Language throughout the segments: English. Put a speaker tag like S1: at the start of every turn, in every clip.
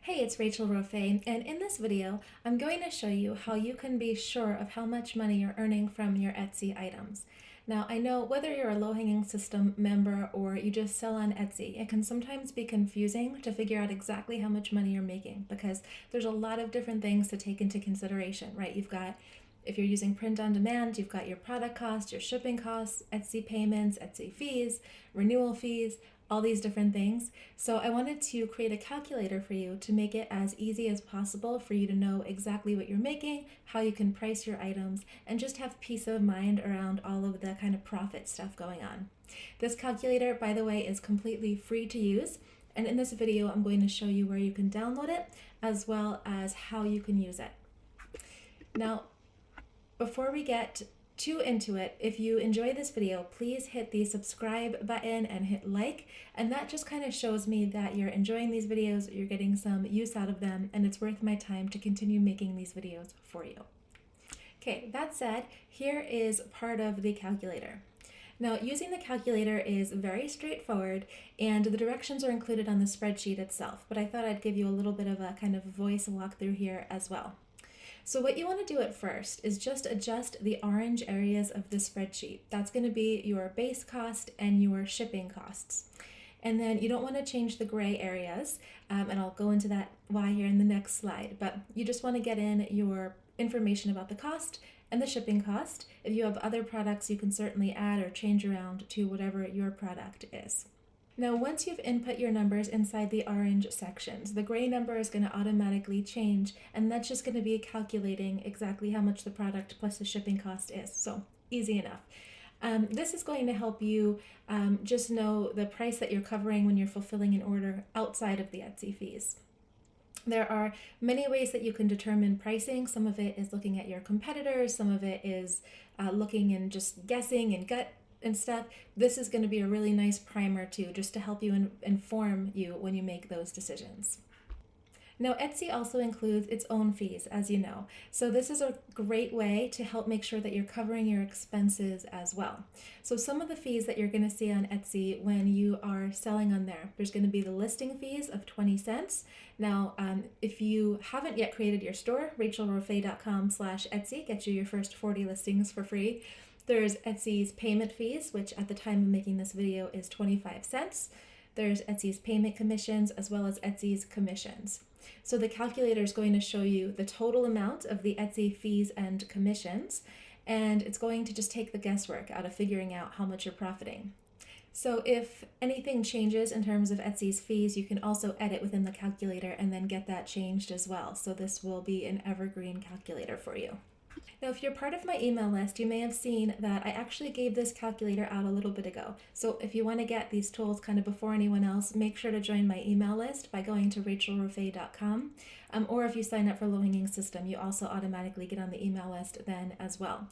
S1: Hey, it's Rachel Rofe, and in this video, I'm going to show you how you can be sure of how much money you're earning from your Etsy items. Now, I know whether you're a low-hanging system member or you just sell on Etsy, it can sometimes be confusing to figure out exactly how much money you're making because there's a lot of different things to take into consideration, right? If you're using print on demand, you've got your product cost, your shipping costs, Etsy payments, Etsy fees, renewal fees, all these different things. So I wanted to create a calculator for you to make it as easy as possible for you to know exactly what you're making, how you can price your items, and just have peace of mind around all of the kind of profit stuff going on. This calculator, by the way, is completely free to use. And in this video, I'm going to show you where you can download it, as well as how you can use it. Now, before we get too into it, if you enjoy this video, please hit the subscribe button and hit like, and that just kind of shows me that you're enjoying these videos, you're getting some use out of them, and it's worth my time to continue making these videos for you. Okay, that said, here is part of the calculator. Now, using the calculator is very straightforward, and the directions are included on the spreadsheet itself, but I thought I'd give you a little bit of a kind of voice walkthrough here as well. So what you want to do at first is just adjust the orange areas of the spreadsheet. That's going to be your base cost and your shipping costs. And then you don't want to change the gray areas, and I'll go into that why here in the next slide, but you just want to get in your information about the cost and the shipping cost. If you have other products, you can certainly add or change around to whatever your product is. Now, once you've input your numbers inside the orange sections, the gray number is going to automatically change, and that's just going to be calculating exactly how much the product plus the shipping cost is. So easy enough. This is going to help you just know the price that you're covering when you're fulfilling an order outside of the Etsy fees. There are many ways that you can determine pricing. Some of it is looking at your competitors. Some of it is looking and just guessing and gut and stuff. This is going to be a really nice primer too, just to help you inform you when you make those decisions. Now, Etsy also includes its own fees, as you know. So this is a great way to help make sure that you're covering your expenses as well. So some of the fees that you're going to see on Etsy when you are selling on there's going to be the listing fees of 20 cents. Now, if you haven't yet created your store, rachelrofe.com/Etsy gets you your first 40 listings for free. There's Etsy's payment fees, which at the time of making this video is 25 cents. There's Etsy's payment commissions as well as Etsy's commissions. So the calculator is going to show you the total amount of the Etsy fees and commissions, and it's going to just take the guesswork out of figuring out how much you're profiting. So if anything changes in terms of Etsy's fees, you can also edit within the calculator and then get that changed as well. So this will be an evergreen calculator for you. Now, if you're part of my email list, you may have seen that I actually gave this calculator out a little bit ago. So if you want to get these tools kind of before anyone else, make sure to join my email list by going to rachelrofe.com. Or if you sign up for Low Hanging System, you also automatically get on the email list then as well.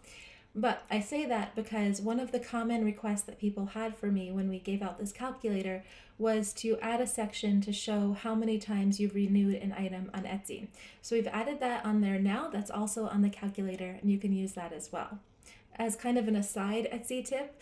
S1: But I say that because one of the common requests that people had for me when we gave out this calculator was to add a section to show how many times you've renewed an item on Etsy. So we've added that on there now. That's also on the calculator, and you can use that as well. As kind of an aside Etsy tip,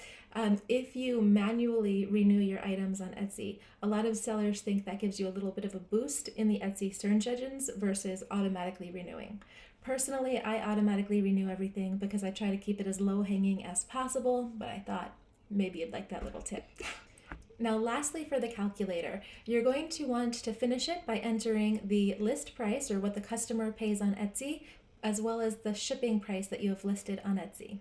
S1: if you manually renew your items on Etsy, a lot of sellers think that gives you a little bit of a boost in the Etsy search engines versus automatically renewing. Personally, I automatically renew everything because I try to keep it as low hanging as possible, but I thought maybe you'd like that little tip. Now, lastly, for the calculator, you're going to want to finish it by entering the list price, or what the customer pays on Etsy, as well as the shipping price that you have listed on Etsy.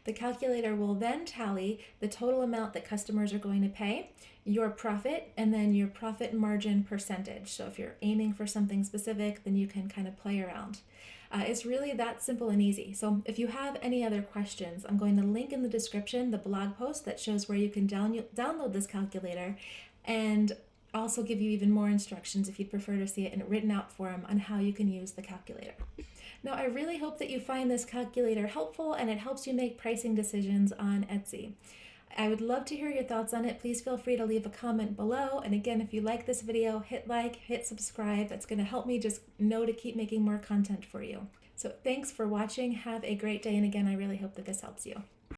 S1: The calculator will then tally the total amount that customers are going to pay, your profit, and then your profit margin percentage. So if you're aiming for something specific, then you can kind of play around. It's really that simple and easy. So if you have any other questions, I'm going to link in the description the blog post that shows where you can download this calculator, and also give you even more instructions if you'd prefer to see it in a written out form on how you can use the calculator. Now, I really hope that you find this calculator helpful and it helps you make pricing decisions on Etsy. I would love to hear your thoughts on it. Please feel free to leave a comment below. And again, if you like this video, hit like, hit subscribe. That's going to help me just know to keep making more content for you. So thanks for watching. Have a great day. And again, I really hope that this helps you.